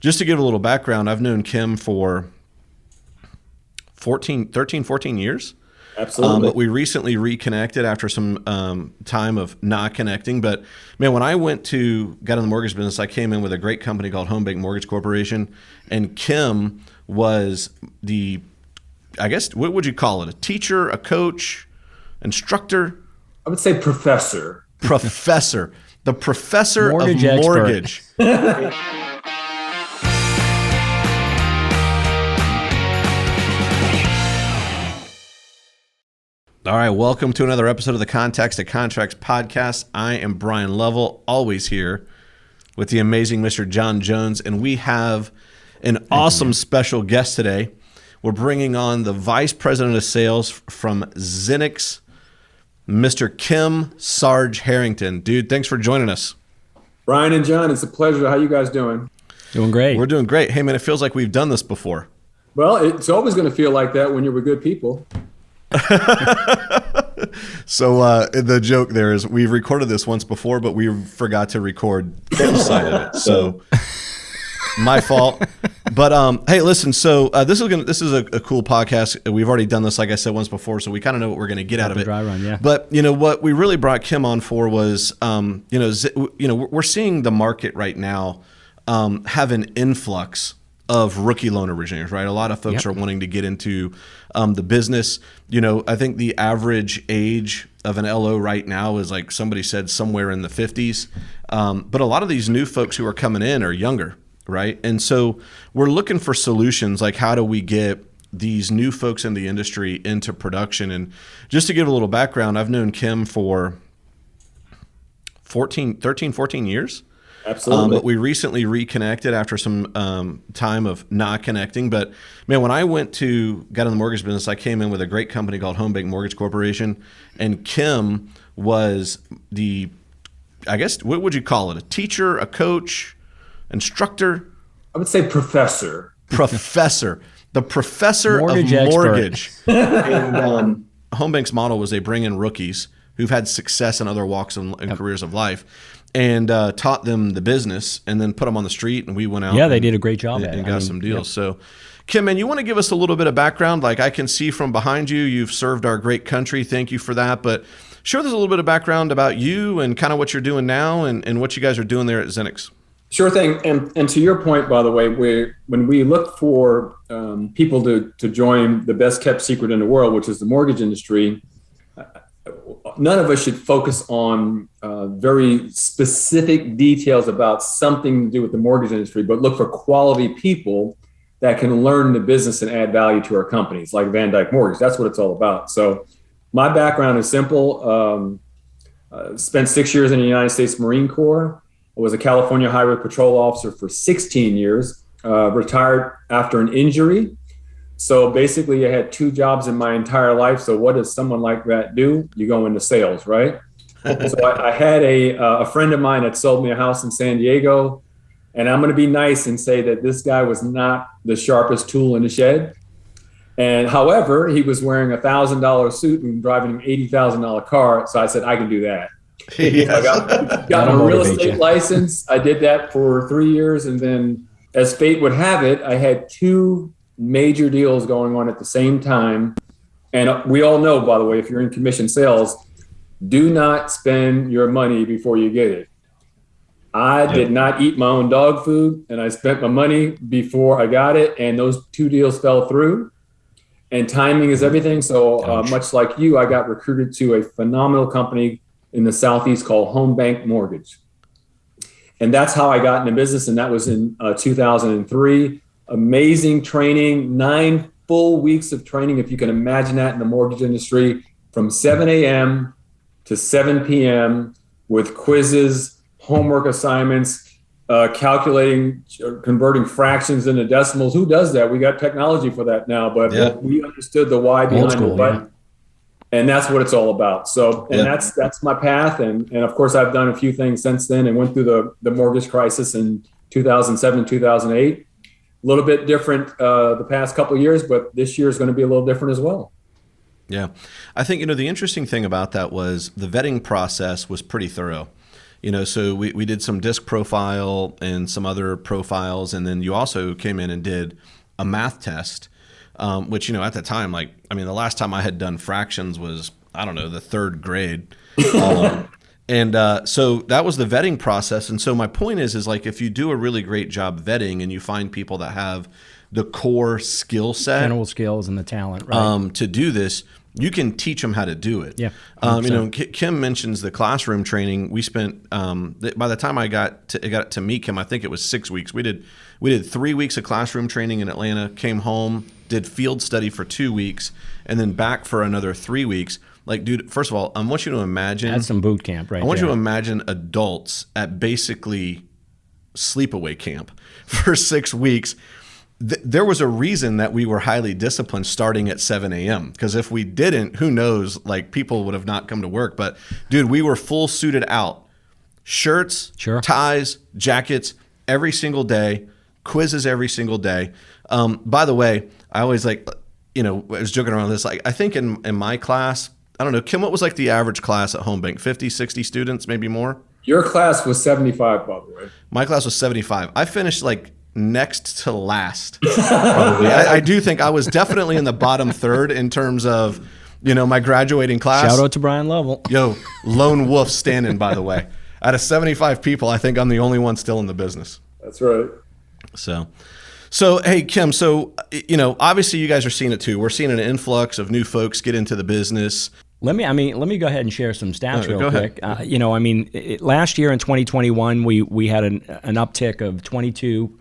just to give a little background, I've known Kim for 14 years. Absolutely. But we recently reconnected after some time of not connecting. But man, when I got in the mortgage business, I came in with a great company called Home Bank Mortgage Corporation, and Kim was what would you call it? A teacher, a coach, instructor? I would say professor. Professor. The professor mortgage of expert. mortgage. All right, welcome to another episode of the Context to Contracts podcast. I am Bryan Lovell, always here with the amazing Mr. John Jones, and we have an awesome special guest today. We're bringing on the Vice President of Sales from Xinnix, Mr. Kim Harrington. Dude, thanks for joining us. Bryan and John, it's a pleasure. How you guys doing? Doing great. We're doing great. Hey, man, it feels like we've done this before. Well, it's always going to feel like that when you're with good people. So the joke there is we've recorded this once before, but we forgot to record this side of it. So my fault. But hey, listen. So this is a cool podcast. We've already done this, like I said, once before, so we kind of know what we're going to get out of it. Dry run, yeah. But what we really brought Kim on for was we're seeing the market right now have an influx of rookie loan originators, right? A lot of folks are wanting to get into the business. I think the average age of an LO right now is, like somebody said, somewhere in the 50s. But a lot of these new folks who are coming in are younger, right? And so we're looking for solutions like how do we get these new folks in the industry into production? And just to give a little background, I've known Kim for 14 years. Absolutely. But we recently reconnected after some time of not connecting. But man, when I got in the mortgage business, I came in with a great company called Home Bank Mortgage Corporation, and Kim was what would you call it? A teacher, a coach, instructor? I would say professor. Professor. The professor mortgage of expert. mortgage. And Home Bank's model was they bring in rookies who've had success in other walks and careers of life, and taught them the business, and then put them on the street, and we went out. Yeah, they did a great job at it. And got some deals. So, Kim, man, you want to give us a little bit of background? Like I can see from behind you, you've served our great country. Thank you for that. But share us a little bit of background about you and kind of what you're doing now and what you guys are doing there at Xinnix. Sure thing. And to your point, by the way, when we look for people to join the best kept secret in the world, which is the mortgage industry, none of us should focus on very specific details about something to do with the mortgage industry, but look for quality people that can learn the business and add value to our companies like Van Dyke Mortgage. That's what it's all about. So my background is simple. Spent 6 years in the United States Marine Corps. I was a California Highway Patrol officer for 16 years, retired after an injury. So basically, I had 2 jobs in my entire life. So what does someone like that do? You go into sales, right? So I had a friend of mine that sold me a house in San Diego. And I'm going to be nice and say that this guy was not the sharpest tool in the shed. And however, he was wearing a $1,000 suit and driving an $80,000 car. So I said, I can do that. Yes. I got a real estate license. I did that for 3 years. And then as fate would have it, I had 2 major deals going on at the same time. And we all know, by the way, if you're in commission sales, do not spend your money before you get it. I did not eat my own dog food, and I spent my money before I got it. And those 2 deals fell through, and timing is everything. So much like you, I got recruited to a phenomenal company in the Southeast called Home Bank Mortgage. And that's how I got into business. And that was in 2003. Amazing training, 9 full weeks of training, if you can imagine that in the mortgage industry, from 7 a.m. to 7 p.m. with quizzes, homework assignments, calculating, converting fractions into decimals. Who does that? We got technology for that now, but we understood the why behind the what. And that's what it's all about. So, and that's my path. And of course, I've done a few things since then and went through the mortgage crisis in 2007, 2008. A little bit different the past couple of years, but this year is going to be a little different as well. Yeah. I think, the interesting thing about that was the vetting process was pretty thorough. So we did some disc profile and some other profiles, and then you also came in and did a math test, which, at the time, the last time I had done fractions was, I don't know, the third grade. And so that was the vetting process. And so my point is like, if you do a really great job vetting and you find people that have the core skill set, general skills and the talent, right, to do this, you can teach them how to do it. Yeah. Kim mentions the classroom training. We spent, by the time I got to meet Kim, I think it was 6 weeks. We did 3 weeks of classroom training in Atlanta, came home, did field study for 2 weeks, and then back for another 3 weeks. Like, dude, first of all, I want you to imagine. That's some boot camp, right? I want you to imagine adults at basically sleepaway camp for 6 weeks. There was a reason that we were highly disciplined starting at 7 a.m. Because if we didn't, who knows, like, people would have not come to work. But, dude, we were full suited out. Shirts, ties, jackets every single day, quizzes every single day. By the way, I always I was joking around this. Like, I think in my class, I don't know, Kim, what was like the average class at Home Bank? 50, 60 students, maybe more? Your class was 75, by the way. My class was 75. I finished like next to last. Probably. I do think I was definitely in the bottom third in terms of, my graduating class. Shout out to Bryan Lovell. Yo, lone wolf standing, by the way. Out of 75 people, I think I'm the only one still in the business. That's right. So, hey, Kim, obviously you guys are seeing it too. We're seeing an influx of new folks get into the business. Let me go ahead and share some stats real quick. Last year in 2021, we had an uptick of 22%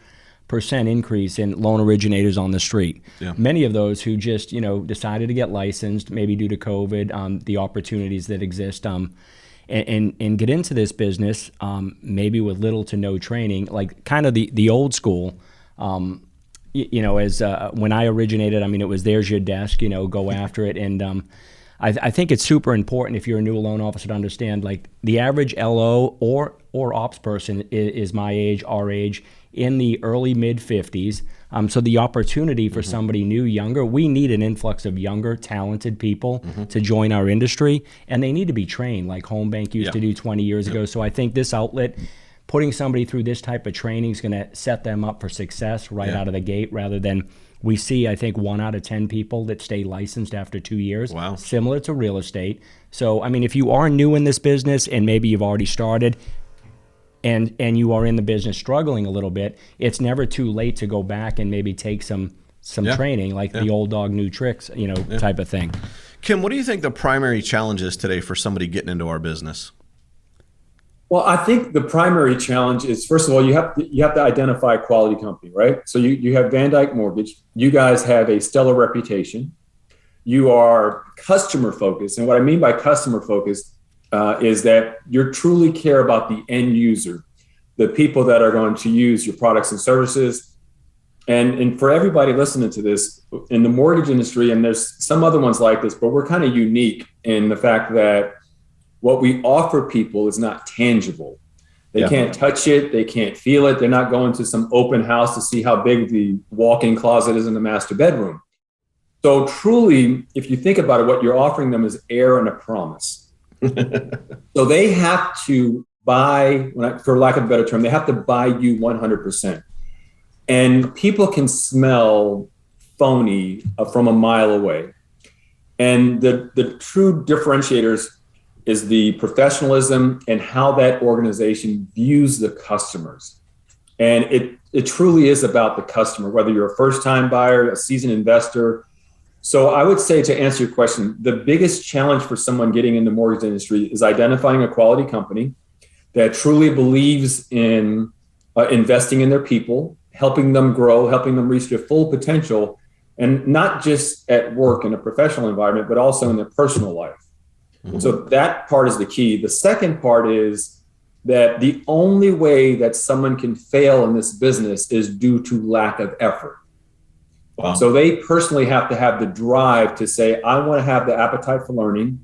increase in loan originators on the street. Yeah. Many of those who just, decided to get licensed, maybe due to COVID, the opportunities that exist, and get into this business, maybe with little to no training, like kind of the old school. When I originated, it was there's your desk, go after it. And I think it's super important if you're a new loan officer to understand, like, the average LO or ops person is my age, our age, in the early mid-50s. So the opportunity for somebody new, younger, we need an influx of younger, talented people to join our industry, and they need to be trained like Home Bank used to do 20 years ago. So I think this outlet, putting somebody through this type of training is going to set them up for success right out of the gate, rather than we see, I think, 1 out of 10 people that stay licensed after 2 years. Wow. Similar to real estate. So, if you are new in this business and maybe you've already started and you are in the business struggling a little bit, it's never too late to go back and maybe take some training, like the old dog, new tricks, type of thing. Kim, what do you think the primary challenge is today for somebody getting into our business? Well, I think the primary challenge is, first of all, you have to identify a quality company, right? So you have Van Dyke Mortgage. You guys have a stellar reputation. You are customer focused. And what I mean by customer focused is that you truly care about the end user, the people that are going to use your products and services. And for everybody listening to this, in the mortgage industry, and there's some other ones like this, but we're kind of unique in the fact that what we offer people is not tangible. They can't touch it. They can't feel it. They're not going to some open house to see how big the walk-in closet is in the master bedroom. So truly, if you think about it, what you're offering them is air and a promise. So they have to buy, for lack of a better term, they have to buy you 100%. And people can smell phony from a mile away. And the true differentiators is the professionalism and how that organization views the customers. And it truly is about the customer, whether you're a first-time buyer, a seasoned investor. So I would say, to answer your question, the biggest challenge for someone getting in the mortgage industry is identifying a quality company that truly believes in investing in their people, helping them grow, helping them reach their full potential, and not just at work in a professional environment, but also in their personal life. Mm-hmm. So that part is the key. The second part is that the only way that someone can fail in this business is due to lack of effort. Wow. So they personally have to have the drive to say, I want to have the appetite for learning.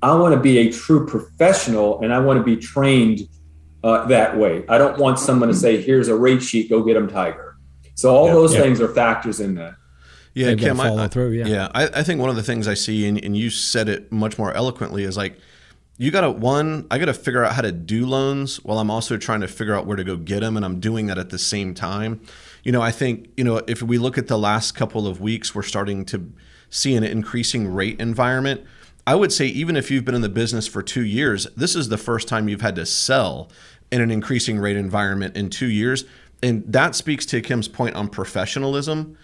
I want to be a true professional, and I want to be trained that way. I don't want someone to say, here's a rate sheet, go get them Tiger. So all those things are factors in that. Yeah, Kim, follow through, I think one of the things I see, and you said it much more eloquently, is like, I got to figure out how to do loans while I'm also trying to figure out where to go get them. And I'm doing that at the same time. I think, if we look at the last couple of weeks, we're starting to see an increasing rate environment. I would say even if you've been in the business for 2 years, this is the first time you've had to sell in an increasing rate environment in 2 years. And that speaks to Kim's point on professionalism.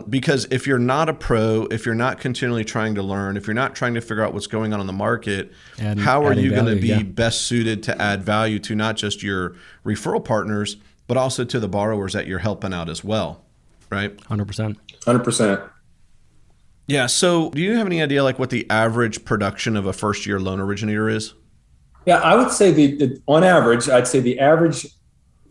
Because if you're not a pro, if you're not continually trying to learn, if you're not trying to figure out what's going on in the market, how are you going to be best suited to add value to not just your referral partners, but also to the borrowers that you're helping out as well, right? 100%. 100%. Yeah. So do you have any idea like what the average production of a first-year loan originator is? Yeah, I would say on average, I'd say the average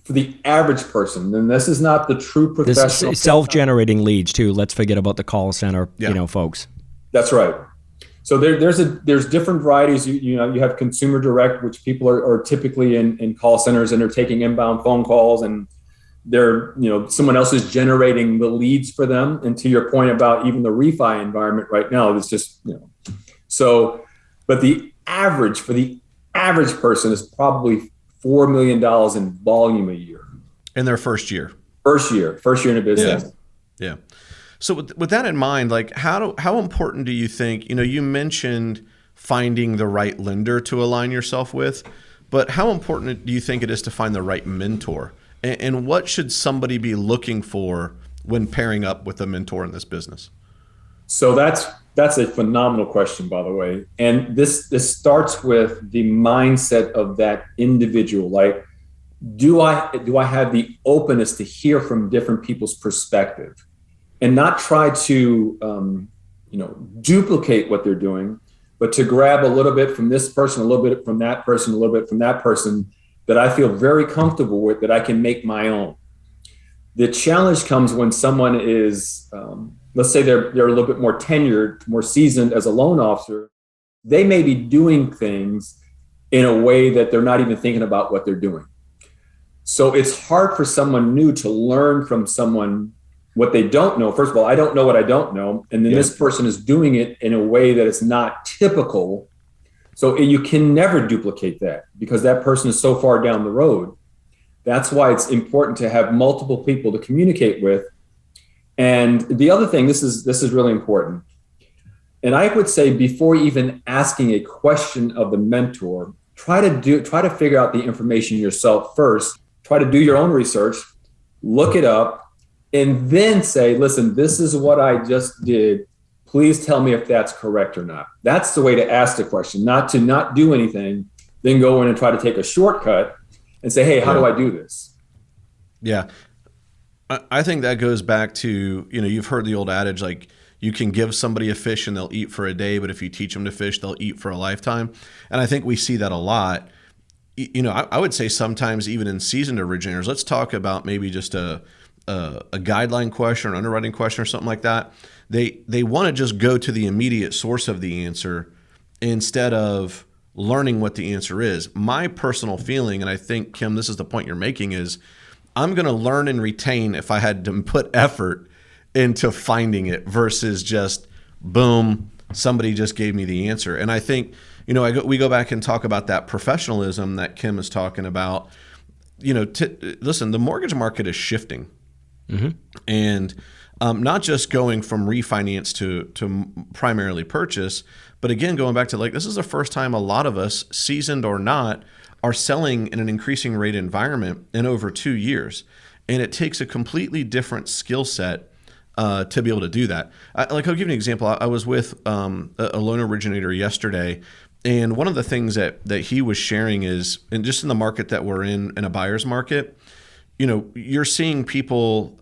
for the average person, and this is not the true professional. This self-generating leads too. Let's forget about the call center, folks. That's right. So there's different varieties. You have consumer direct, which people are typically in call centers and they're taking inbound phone calls and they're, someone else is generating the leads for them. And to your point about even the refi environment right now, it's just, so, but the average for the average person is probably $4 million in volume a year. In their first year. First year in a business. Yeah. So with that in mind, like how important do you think, you mentioned finding the right lender to align yourself with, but how important do you think it is to find the right mentor? And what should somebody be looking for when pairing up with a mentor in this business? So that's a phenomenal question, by the way. And this starts with the mindset of that individual. Like, do I have the openness to hear from different people's perspective and not try to, duplicate what they're doing, but to grab a little bit from this person, a little bit from that person, a little bit from that person that I feel very comfortable with, that I can make my own. The challenge comes when someone is, let's say they're a little bit more tenured, more seasoned as a loan officer. They may be doing things in a way that they're not even thinking about what they're doing. So it's hard for someone new to learn from someone what they don't know. First of all, I don't know what I don't know. And then this person is doing it in a way that is not typical. So you can never duplicate that because that person is so far down the road. That's why it's important to have multiple people to communicate with. And the other thing, this is really important. And I would say before even asking a question of the mentor, try to figure out the information yourself first. Try to do your own research, look it up, and then say, listen, this is what I just did. Please tell me if that's correct or not. That's the way to ask the question, not to not do anything, then go in and try to take a shortcut and say, hey, how do I do this? Yeah. I think that goes back to, you've heard the old adage, like you can give somebody a fish and they'll eat for a day, but if you teach them to fish, they'll eat for a lifetime. And I think we see that a lot. I would say sometimes even in seasoned originators, let's talk about maybe just a guideline question or an underwriting question or something like that. They want to just go to the immediate source of the answer instead of learning what the answer is. My personal feeling, and I think, Kim, this is the point you're making, is I'm going to learn and retain if I had to put effort into finding it versus just, boom, somebody just gave me the answer. And I think, we go back and talk about that professionalism that Kim is talking about. Listen, the mortgage market is shifting. Mm-hmm. And not just going from refinance to primarily purchase, but again, going back to this is the first time a lot of us, seasoned or not, are selling in an increasing rate environment in over 2 years. And it takes a completely different skill set to be able to do that. I'll give you an example. I was with a loan originator yesterday, and one of the things that he was sharing is, and just in the market that we're in a buyer's market, you're seeing people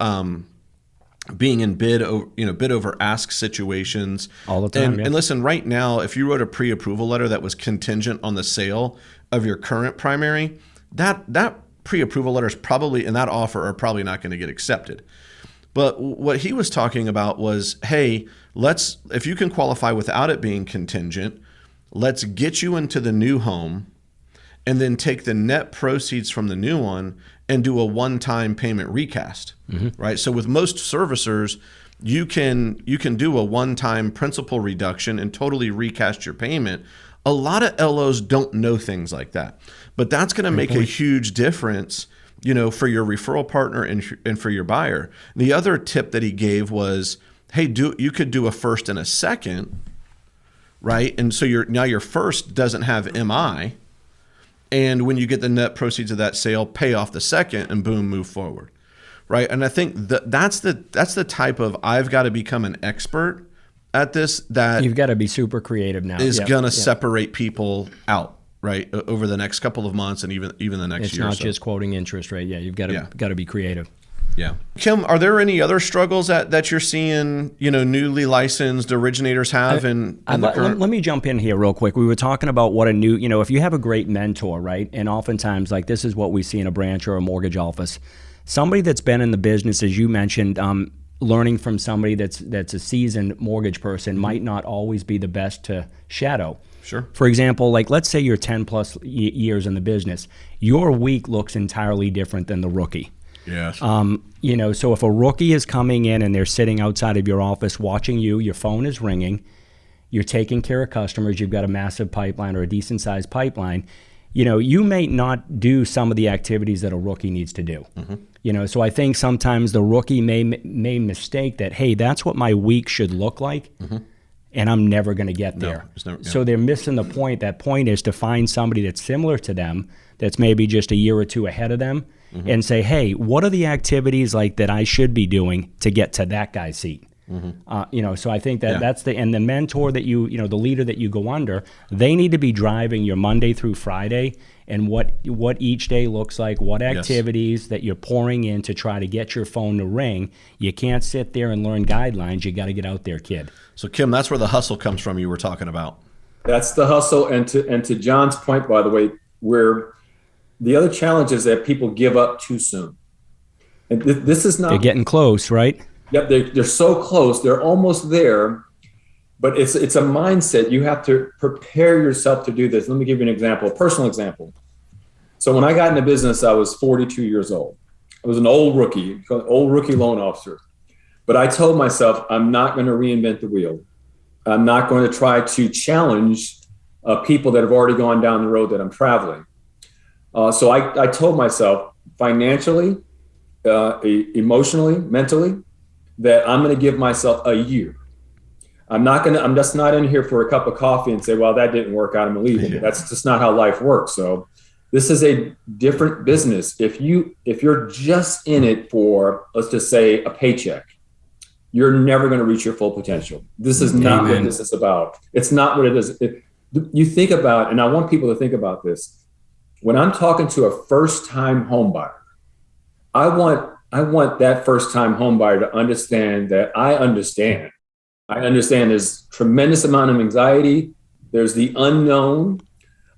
being in bid over ask situations all the time. And listen, right now, if you wrote a pre-approval letter that was contingent on the sale of your current primary, that pre-approval letter is probably, and that offer are probably not going to get accepted. But what he was talking about was, hey, if you can qualify without it being contingent, let's get you into the new home and then take the net proceeds from the new one and do a one-time payment recast, right? So with most servicers, you can do a one-time principal reduction and totally recast your payment A lot of LOs don't know things like that, but that's going to make a huge difference, for your referral partner and for your buyer. The other tip that he gave was, hey, you could do a first and a second, right? And so your first doesn't have MI, and when you get the net proceeds of that sale, pay off the second, and boom, move forward, right? And I think that's the type of, I've got to become an expert at this, that you've got to be super creative now, is going to separate people out, right, over the next couple of months and even the next year. It's not just quoting interest rate. Yeah, you've got to be creative. Yeah. Kim, are there any other struggles that you're seeing, newly licensed originators have in the current? Let me jump in here real quick. We were talking about what a new, if you have a great mentor, right? And oftentimes, like, this is what we see in a branch or a mortgage office. Somebody that's been in the business, as you mentioned, learning from somebody that's a seasoned mortgage person might not always be the best to shadow. Sure. For example, like, let's say you're 10 plus years in the business. Your week looks entirely different than the rookie. Yes. So if a rookie is coming in and they're sitting outside of your office watching you, your phone is ringing, you're taking care of customers, you've got a massive pipeline or a decent sized pipeline, you may not do some of the activities that a rookie needs to do. Mm-hmm. So I think sometimes the rookie may mistake that, hey, that's what my week should look like. Mm-hmm. And I'm never going to get there. So they're missing the point. That point is to find somebody that's similar to them, that's maybe just a year or two ahead of them, mm-hmm. and say, hey, what are the activities like that I should be doing to get to that guy's seat? Mm-hmm. So I think that's the mentor that the leader that you go under, they need to be driving your Monday through Friday and what each day looks like, what activities that you're pouring in to try to get your phone to ring. You can't sit there and learn guidelines. You got to get out there, kid. So Kim, that's where the hustle comes from you were talking about. That's the hustle. And to John's point, by the way, where the other challenge is that people give up too soon. And this is not... They're getting close, right? Yep, they're so close. They're almost there. But it's a mindset. You have to prepare yourself to do this. Let me give you an example, a personal example. So when I got into business, I was 42 years old. I was an old rookie loan officer. But I told myself, I'm not going to reinvent the wheel. I'm not going to try to challenge people that have already gone down the road that I'm traveling. So I told myself financially, emotionally, mentally, that I'm going to give myself a year. I'm just not in here for a cup of coffee and say, well, that didn't work out, I'm leaving. Yeah. That's just not how life works. So this is a different business. If you're just in it for, let's just say, a paycheck, you're never going to reach your full potential. This is not what this is about. It's not what it is. You think about, and I want people to think about this. When I'm talking to a first-time home buyer, I want that first-time home buyer to understand that I understand. I understand there's tremendous amount of anxiety. There's the unknown.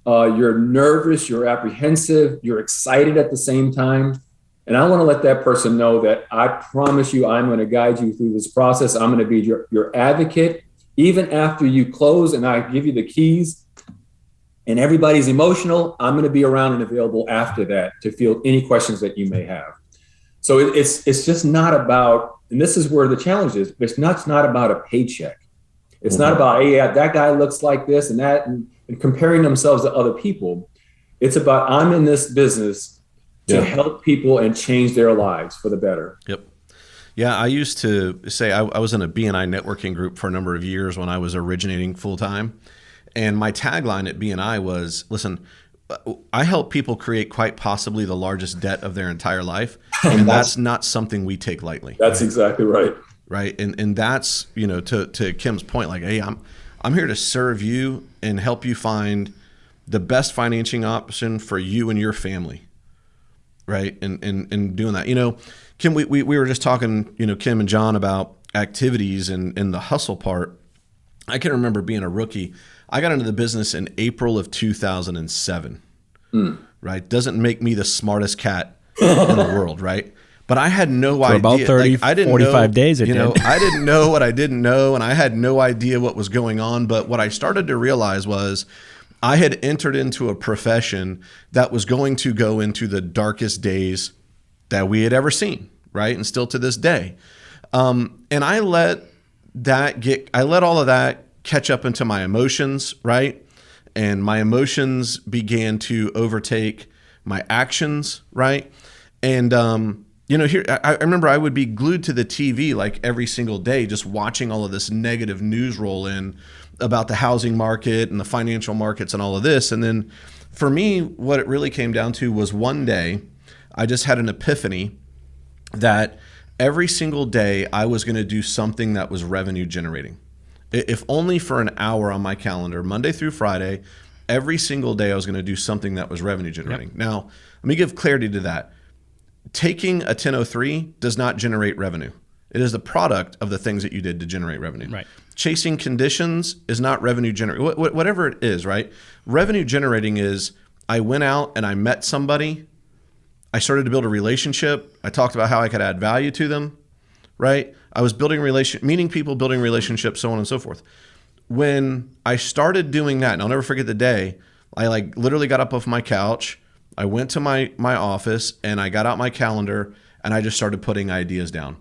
You're nervous, you're apprehensive, you're excited at the same time. And I want to let that person know that I promise you, I'm going to guide you through this process. I'm going to be your advocate, even after you close and I give you the keys and everybody's emotional. I'm going to be around and available after that to field any questions that you may have. So it's just not about, and this is where the challenge is, it's not about a paycheck. It's not about, hey, that guy looks like this and that, and comparing themselves to other people. It's about, I'm in this business to help people and change their lives for the better. Yep. Yeah, I used to say I was in a BNI networking group for a number of years when I was originating full time. And my tagline at BNI was, listen, I help people create quite possibly the largest debt of their entire life. And that's not something we take lightly. That's exactly right. Right. And that's, to Kim's point, like, hey, I'm here to serve you and help you find the best financing option for you and your family. Right. And doing that, Kim, we were just talking, Kim and John, about activities and the hustle part. I can remember being a rookie. I got into the business in April of 2007. Right. Doesn't make me the smartest cat in the world. Right. But I had no idea. For about 30, I didn't 45 days it did. I didn't know what I didn't know, and I had no idea what was going on. But what I started to realize was I had entered into a profession that was going to go into the darkest days that we had ever seen, right? And still to this day. And I let all of that catch up into my emotions, right? and my emotions began to overtake my actions, right? And here I remember I would be glued to the TV like every single day, just watching all of this negative news roll in about the housing market and the financial markets and all of this. And then for me, what it really came down to was one day I just had an epiphany that every single day I was going to do something that was revenue generating. If only for an hour on my calendar, Monday through Friday, every single day I was going to do something that was revenue generating. Yep. Now, let me give clarity to that. Taking a 1003 does not generate revenue. It is the product of the things that you did to generate revenue. Right. Chasing conditions is not revenue generating. Whatever it is, right? Revenue generating is I went out and I met somebody. I started to build a relationship. I talked about how I could add value to them, right? I was meeting people, building relationships, so on and so forth. When I started doing that, and I'll never forget the day, I literally got up off my couch. I went to my office and I got out my calendar and I just started putting ideas down.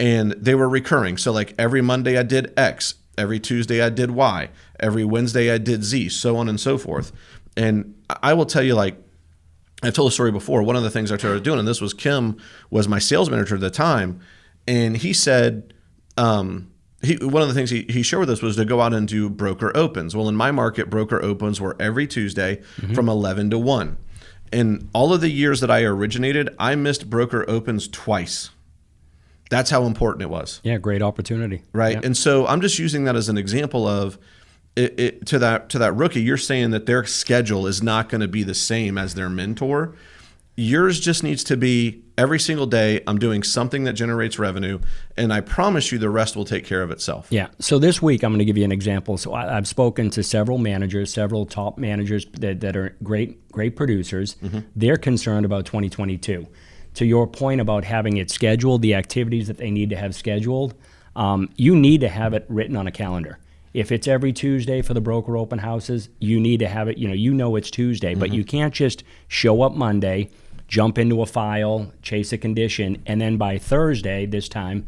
And they were recurring. So every Monday I did X, every Tuesday I did Y, every Wednesday I did Z, so on and so forth. And I will tell you, I've told a story before. One of the things I started doing, and this was Kim was my sales manager at the time, and he said, one of the things he shared with us was to go out and do broker opens. Well, in my market, broker opens were every Tuesday from 11 to 1. In all of the years that I originated, I missed broker opens twice. That's how important it was. Yeah, great opportunity. Right. Yeah. And so I'm just using that as an example of it to that rookie. You're saying that their schedule is not going to be the same as their mentor. Yours just needs to be every single day I'm doing something that generates revenue, and I promise you the rest will take care of itself. Yeah. So this week I'm going to give you an example. So I've spoken to several managers, several top managers that are great producers. Mm-hmm. They're concerned about 2022. To your point about having it scheduled, the activities that they need to have scheduled, you need to have it written on a calendar. If it's every Tuesday for the broker open houses, you need to have it, it's Tuesday, but you can't just show up Monday, jump into a file, chase a condition, and then by Thursday this time,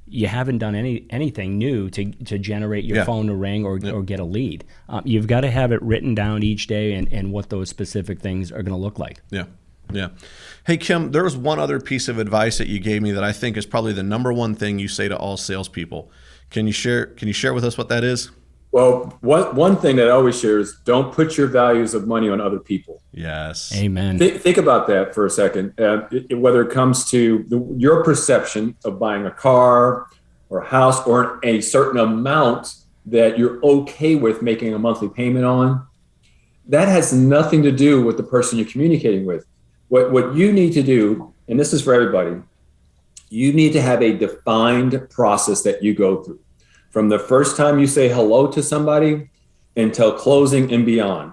you haven't done anything new to generate your phone to ring or get a lead. You've got to have it written down each day and what those specific things are going to look like. Yeah. Yeah. Hey, Kim, there was one other piece of advice that you gave me that I think is probably the number one thing you say to all salespeople. Can you share with us what that is? Well, one thing that I always share is don't put your values of money on other people. Yes. Amen. Think about that for a second. Whether it comes to your perception of buying a car or a house or a certain amount that you're okay with making a monthly payment on, that has nothing to do with the person you're communicating with. What you need to do, and this is for everybody, you need to have a defined process that you go through. From the first time you say hello to somebody until closing and beyond.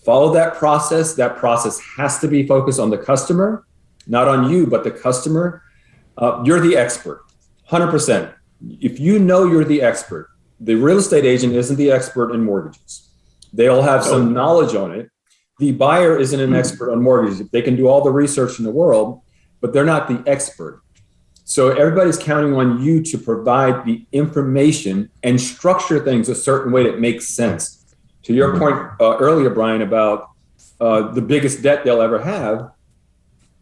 Follow that process. That process has to be focused on the customer, not on you, but the customer. You're the expert, 100%. If you know you're the expert, the real estate agent isn't the expert in mortgages. They'll have some knowledge on it. The buyer isn't an expert on mortgages. They can do all the research in the world, but they're not the expert. So everybody's counting on you to provide the information and structure things a certain way that makes sense. To your point earlier, Bryan, about the biggest debt they'll ever have,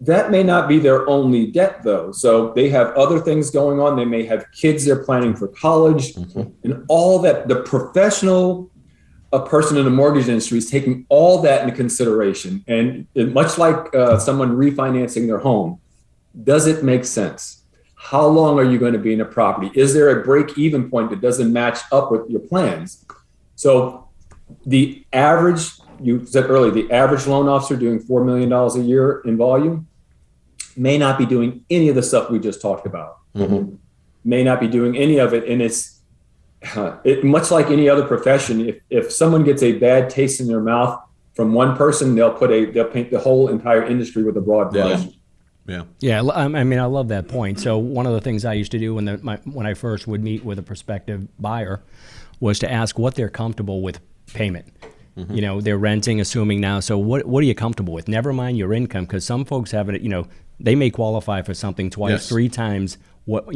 that may not be their only debt, though. So they have other things going on. They may have kids they're planning for college, and all that. The professional person in the mortgage industry is taking all that into consideration. And much like someone refinancing their home, does it make sense? How long are you going to be in a property? Is there a break-even point that doesn't match up with your plans? So the average, you said earlier, the average loan officer doing $4 million a year in volume may not be doing any of the stuff we just talked about. May not be doing any of it. And it's much like any other profession. If someone gets a bad taste in their mouth from one person, they'll paint the whole entire industry with a broad brush. Yeah. I mean, I love that point. So one of the things I used to do when I first would meet with a prospective buyer was to ask what they're comfortable with payment. They're renting, assuming now. So what are you comfortable with? Never mind your income, because some folks have it. They may qualify for something twice, 3 times what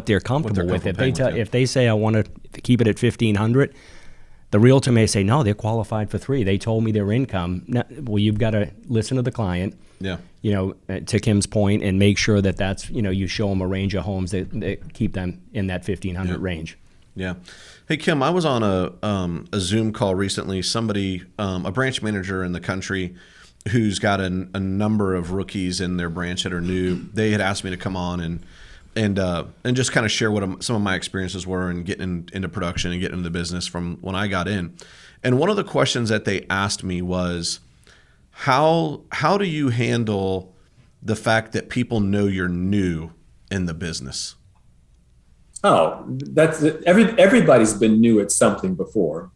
they're comfortable with. If they say I want to keep it at $1,500, The realtor may say, no, they're qualified for 3. They told me their income. No, well, you've got to listen to the client, to Kim's point, and make sure that that's, you show them a range of homes that keep them in that 1,500 range. Yeah. Hey, Kim, I was on a Zoom call recently. Somebody, a branch manager in the country who's got a number of rookies in their branch that are new. They had asked me to come on and just kind of share what some of my experiences were in getting into production and getting into the business from when I got in. And one of the questions that they asked me was, how do you handle the fact that people know you're new in the business? Oh, that's everybody's been new at something before.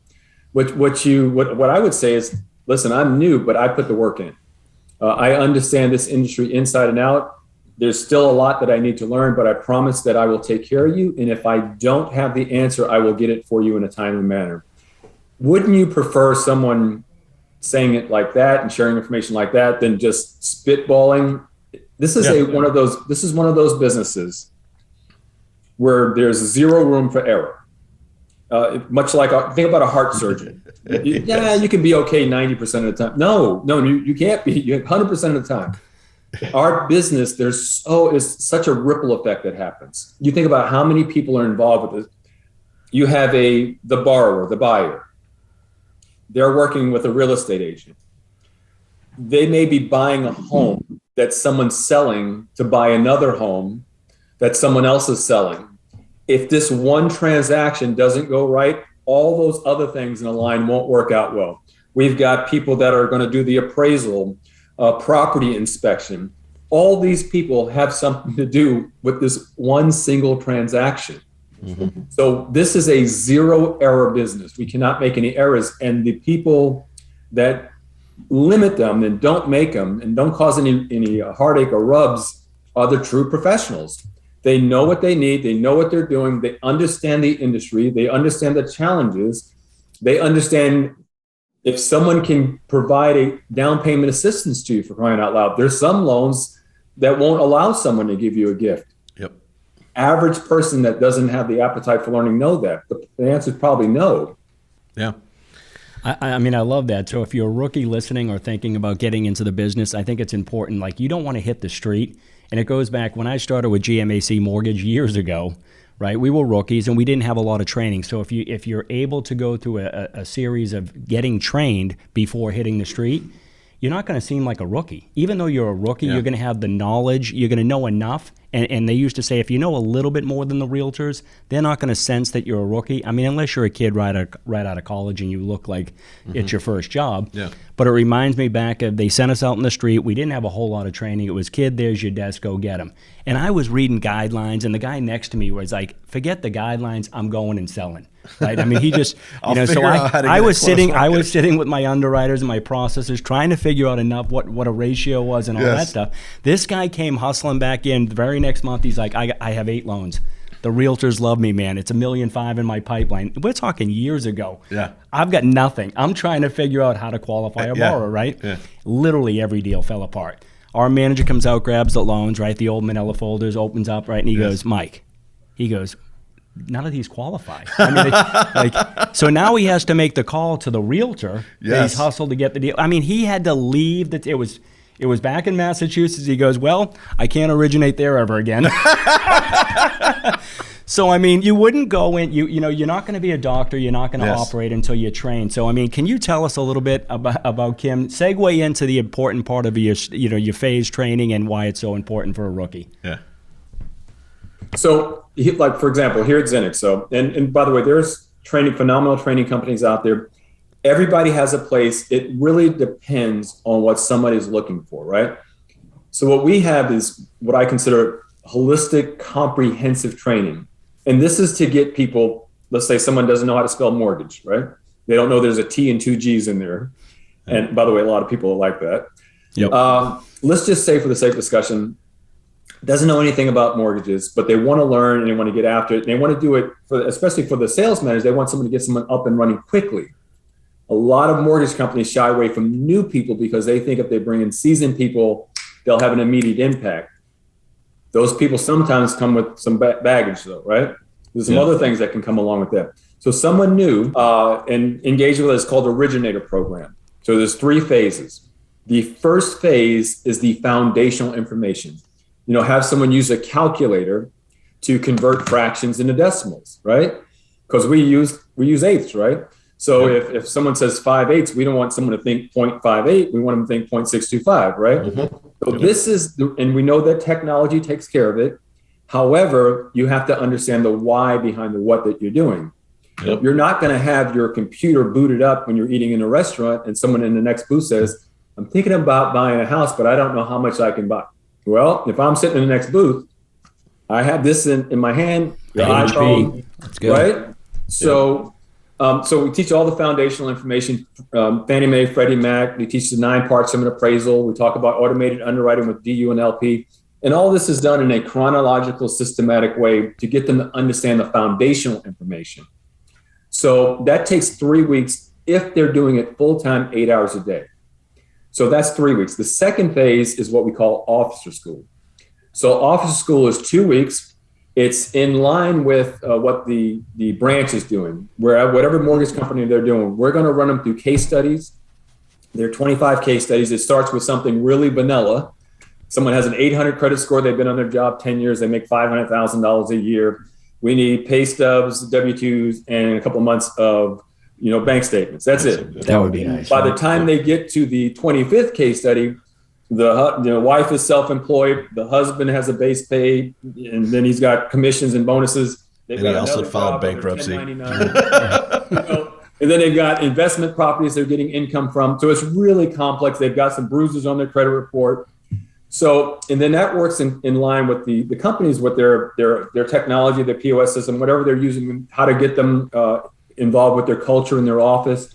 What I would say is, listen, I'm new, but I put the work in. I understand this industry inside and out. There's still a lot that I need to learn, but I promise that I will take care of you. And if I don't have the answer, I will get it for you in a timely manner. Wouldn't you prefer someone saying it like that and sharing information like that than just spitballing? This is one of those businesses where there's zero room for error. Much like think about a heart surgeon. You can be okay 90% of the time. No, you can't be 100% of the time. Our business, is such a ripple effect that happens. You think about how many people are involved with this. You have the borrower, the buyer. They're working with a real estate agent. They may be buying a home that someone's selling to buy another home that someone else is selling. If this one transaction doesn't go right, all those other things in a line won't work out well. We've got people that are going to do the appraisal, property inspection. All these people have something to do with this one single transaction. Mm-hmm. So this is a zero error business. We cannot make any errors. And the people that limit them and don't make them and don't cause any heartache or rubs are the true professionals. They know what they need. They know what they're doing. They understand the industry. They understand the challenges. They understand if someone can provide a down payment assistance to you, for crying out loud. There's some loans that won't allow someone to give you a gift. Yep. Average person that doesn't have the appetite for learning know that. The answer is probably no. Yeah. I mean, I love that. So if you're a rookie listening or thinking about getting into the business, I think it's important. Like, you don't want to hit the street. And it goes back when I started with GMAC Mortgage years ago, right? We were rookies and we didn't have a lot of training. So if you're able to go through a series of getting trained before hitting the street, you're not going to seem like a rookie. Even though you're a rookie, you're going to have the knowledge, you're going to know enough. And they used to say, if you know a little bit more than the realtors, they're not going to sense that you're a rookie. I mean, unless you're a kid right out of college and you look like it's your first job. Yeah. But it reminds me back of, they sent us out in the street. We didn't have a whole lot of training. It was, kid, there's your desk, go get them. And I was reading guidelines, and the guy next to me was like, forget the guidelines, I'm going and selling. Right? I mean, he just, so I was sitting with my underwriters and my processors trying to figure out enough what a ratio was and all that stuff. This guy came hustling back in the very next month. He's like, I have 8 loans. The realtors love me, man. It's $1.5 million in my pipeline. We're talking years ago. Yeah. I've got nothing. I'm trying to figure out how to qualify a borrower, right? Yeah. Literally every deal fell apart. Our manager comes out, grabs the loans, right? The old manila folders, opens up, right? And he goes, Mike, none of these qualify. I mean, so now he has to make the call to the realtor. Yes. He's hustled to get the deal. I mean, he had to leave. It was back in Massachusetts. He goes, well, I can't originate there ever again. So, I mean, you wouldn't go in, you're not going to be a doctor. You're not going to operate until you're trained. So, I mean, can you tell us a little bit about Kim? Segue into the important part of your phase training and why it's so important for a rookie. Yeah. So, like, for example, here at Xinnix. So, and by the way, there's phenomenal training companies out there. Everybody has a place. It really depends on what somebody's looking for, right? So what we have is what I consider holistic, comprehensive training. And this is to get people, let's say someone doesn't know how to spell mortgage, right? They don't know there's a T and 2 G's in there. And by the way, a lot of people are like that. Yep. Let's just say, for the sake of discussion, doesn't know anything about mortgages, but they want to learn and they want to get after it. And they want to do it, especially for the sales managers, they want someone to get someone up and running quickly. A lot of mortgage companies shy away from new people because they think if they bring in seasoned people, they'll have an immediate impact. Those people sometimes come with some baggage, though, right? There's some other things that can come along with that. So someone new and engaged with us called Originator Program. So there's 3 phases. The first phase is the foundational information. Have someone use a calculator to convert fractions into decimals, right? Because we use eighths, right? So if someone says 5/8, we don't want someone to think 0.58. We want them to think 0.625, right? So this is, and we know that technology takes care of it. However, you have to understand the why behind the what that you're doing. You're not going to have your computer booted up when you're eating in a restaurant and someone in the next booth says, I'm thinking about buying a house, but I don't know how much I can buy. Well, if I'm sitting in the next booth, I have this in my hand, your iPhone, right? So we teach all the foundational information, Fannie Mae, Freddie Mac. We teach the 9 parts of an appraisal. We talk about automated underwriting with DU and LP. And all this is done in a chronological, systematic way to get them to understand the foundational information. So that takes 3 weeks if they're doing it full-time, 8 hours a day. So that's 3 weeks. The second phase is what we call officer school. So officer school is 2 weeks. It's in line with what the branch is doing, where whatever mortgage company they're doing, we're going to run them through case studies. There are 25 case studies. It starts with something really vanilla. Someone has an 800 credit score. They've been on their job 10 years. They make $500,000 a year. We need pay stubs, W-2s, and a couple of months of bank statements. That's it. That would be nice. By the time they get to the 25th case study, the wife is self-employed, the husband has a base pay, and then he's got commissions and bonuses. And he also filed bankruptcy. And then they've got investment properties they're getting income from. So it's really complex. They've got some bruises on their credit report. So, and then that works in line with the companies, with their technology, their POS system, whatever they're using, how to get them involved with their culture in their office.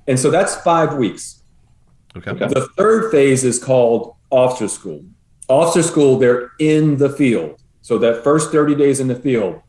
And so that's 5 weeks. Okay. The third phase is called officer school. Officer school, they're in the field. So that first 30 days in the field,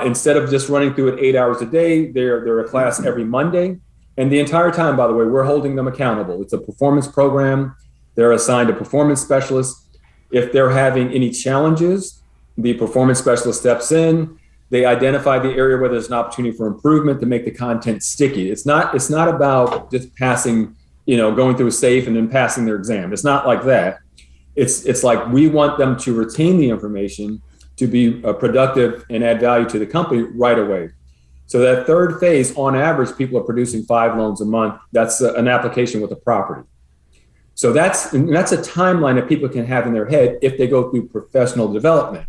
instead of just running through it 8 hours a day, they're a class every Monday. And the entire time, by the way, we're holding them accountable. It's a performance program. They're assigned a performance specialist. If they're having any challenges, the performance specialist steps in. They identify the area where there's an opportunity for improvement to make the content sticky. It's not about just passing, going through a safe and then passing their exam. It's not like that. It's like we want them to retain the information, to be productive and add value to the company right away. So that third phase, on average, people are producing 5 loans a month. That's an application with a property. So that's a timeline that people can have in their head if they go through professional development.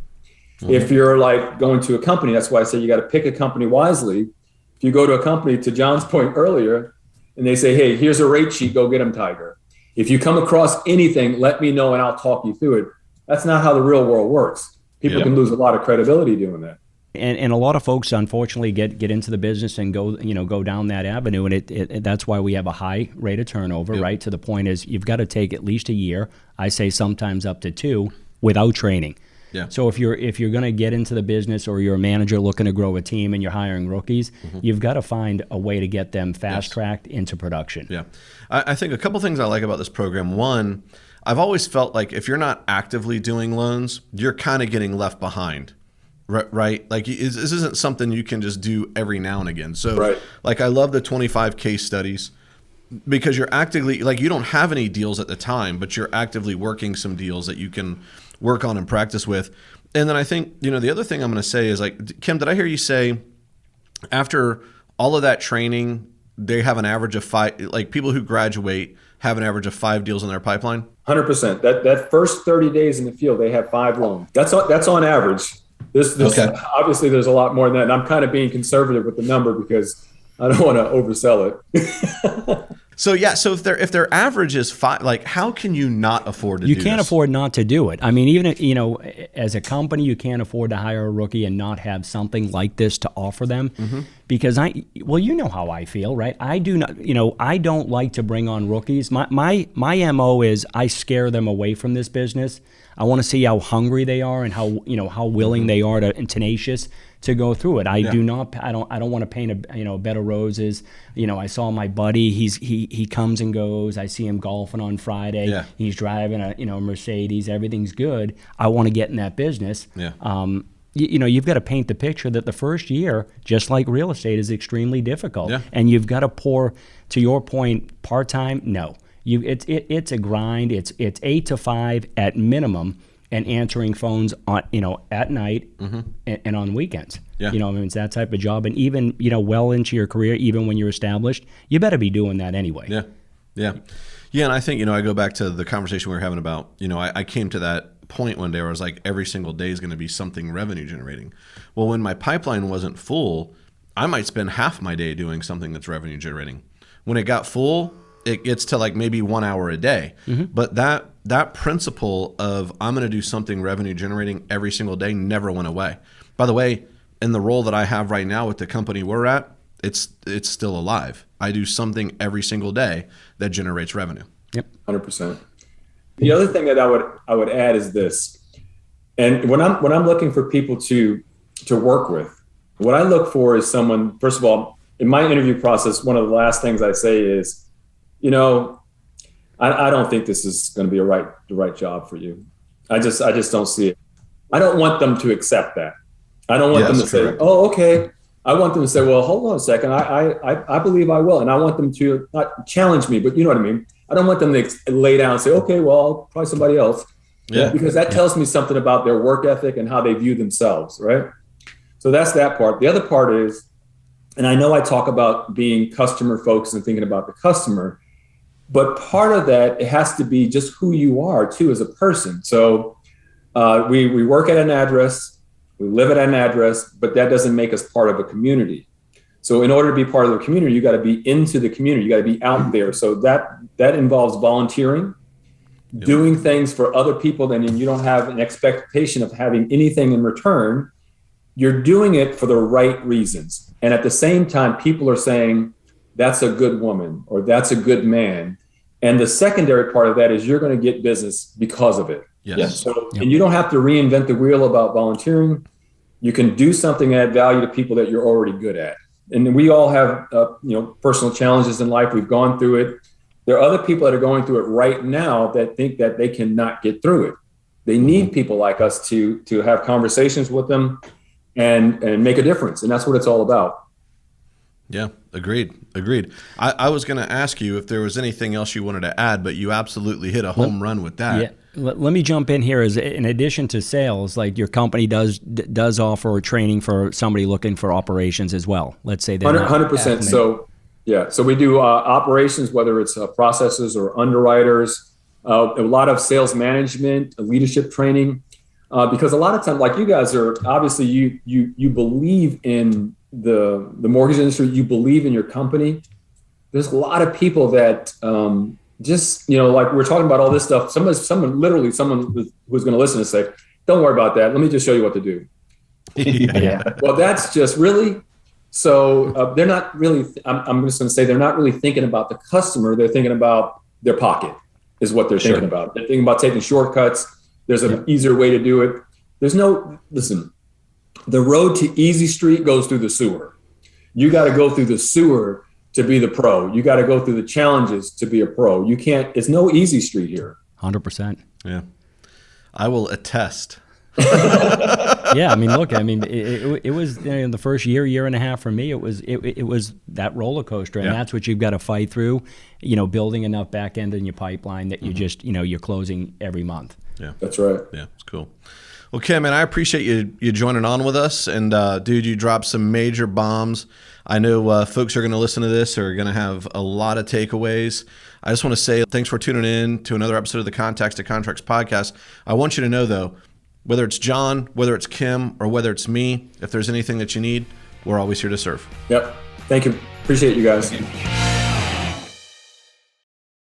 Mm-hmm. If you're like going to a company, that's why I say you got to pick a company wisely. If you go to a company, to John's point earlier, and they say, hey, here's a rate sheet, go get them, Tiger. If you come across anything, let me know and I'll talk you through it. That's not how the real world works. People can lose a lot of credibility doing that. And a lot of folks, unfortunately, get into the business and go down that avenue, and it that's why we have a high rate of turnover, right? To the point is you've got to take at least a year. I say sometimes up to 2 without training. Yeah. So if you're going to get into the business, or you're a manager looking to grow a team and you're hiring rookies, you've got to find a way to get them fast-tracked into production. Yeah. I think a couple things I like about this program. One, I've always felt like if you're not actively doing loans, you're kind of getting left behind. Right? Like this isn't something you can just do every now and again. So like I love the 25 case studies, because you're actively, like, you don't have any deals at the time, but you're actively working some deals that you can work on and practice with. And then I think, the other thing I'm going to say is, like, Kim, did I hear you say after all of that training, they have an average of 5, like people who graduate have an average of 5 deals in their pipeline? 100%. That first 30 days in the field, they have 5 loans. That's on average. This obviously there's a lot more than that. And I'm kind of being conservative with the number because I don't want to oversell it. So if their average is 5, like, how can you not afford to do this? You can't afford not to do it. I mean, even if, as a company, you can't afford to hire a rookie and not have something like this to offer them. Because you know how I feel, right? I do not, I don't like to bring on rookies. My MO is I scare them away from this business. I want to see how hungry they are and how willing they are and tenacious to go through it. I don't want to paint a bed of roses. I saw my buddy, he comes and goes. I see him golfing on Friday. Yeah. He's driving a Mercedes. Everything's good. I want to get in that business. Yeah. you've got to paint the picture that the first year, just like real estate, is extremely difficult. Yeah. And you've got to pour, to your point, part-time. No, it's a grind. It's 8 to 5 at minimum, and answering phones on at night and on weekends. Yeah. It's that type of job. And even well into your career, even when you're established, you better be doing that anyway. Yeah. And I think I go back to the conversation we were having about I came to that point one day where I was like, every single day is going to be something revenue generating. Well, when my pipeline wasn't full, I might spend half my day doing something that's revenue generating. When it got full, it gets to like maybe 1 hour a day. But that principle of I'm going to do something revenue generating every single day never went away. By the way, in the role that I have right now with the company we're at, it's still alive. I do something every single day that generates revenue. Yep. 100%. The other thing that I would add is this. And when I'm looking for people to work with, what I look for is someone, first of all, in my interview process, one of the last things I say is, I don't think this is going to be the right job for you. I just don't see it. I don't want them to accept that. I don't want them to say, oh, okay. I want them to say, well, hold on a second. I believe I will. And I want them to not challenge me, but you know what I mean? I don't want them to lay down and say, okay, well, I'll try somebody else. Yeah. Because that tells me something about their work ethic and how they view themselves, right? So that's that part. The other part is, and I know I talk about being customer focused and thinking about the customer, but part of that, it has to be just who you are too as a person. So we work at an address, we live at an address, but that doesn't make us part of a community. So in order to be part of the community, you got to be into the community. You got to be out there. So that involves volunteering, doing things for other people, and you don't have an expectation of having anything in return. You're doing it for the right reasons. And at the same time, people are saying, that's a good woman or that's a good man. And the secondary part of that is you're going to get business because of it. Yes. And you don't have to reinvent the wheel about volunteering. You can do something that add value to people that you're already good at. And we all have, personal challenges in life. We've gone through it. There are other people that are going through it right now that think that they cannot get through it. They need people like us to have conversations with them and make a difference. And that's what it's all about. Yeah, agreed. I was going to ask you if there was anything else you wanted to add, but you absolutely hit a home run with that. Yeah. Let me jump in here. As in addition to sales, like your company does offer training for somebody looking for operations as well. Let's say they're 100%. So we do operations, whether it's processes or underwriters, a lot of sales management, leadership training, because a lot of times, like you guys are obviously you believe in the mortgage industry, you believe in your company. There's a lot of people that like we're talking about all this stuff. Someone who's going to listen and say, don't worry about that. Let me just show you what to do. Yeah. Well, that's just really, so they're not really, I'm just going to say they're not really thinking about the customer. They're thinking about their pocket is what they're thinking about. They're thinking about taking shortcuts. There's an easier way to do it. Listen, the road to Easy Street goes through the sewer. You got to go through the sewer to be the pro. You got to go through the challenges to be a pro. You can't, it's no easy street here. 100%. Yeah. I will attest. Yeah. It was in the first year and a half for me, it was that roller coaster, and that's what you've got to fight through, building enough back end in your pipeline that you just, you're closing every month. Yeah. That's right. Yeah. It's cool. Well, Kim, man, I appreciate you joining on with us. And, dude, you dropped some major bombs. I know folks are going to listen to this are going to have a lot of takeaways. I just want to say thanks for tuning in to another episode of the Contacts to Contracts podcast. I want you to know, though, whether it's John, whether it's Kim, or whether it's me, if there's anything that you need, we're always here to serve. Yep. Thank you. Appreciate you guys.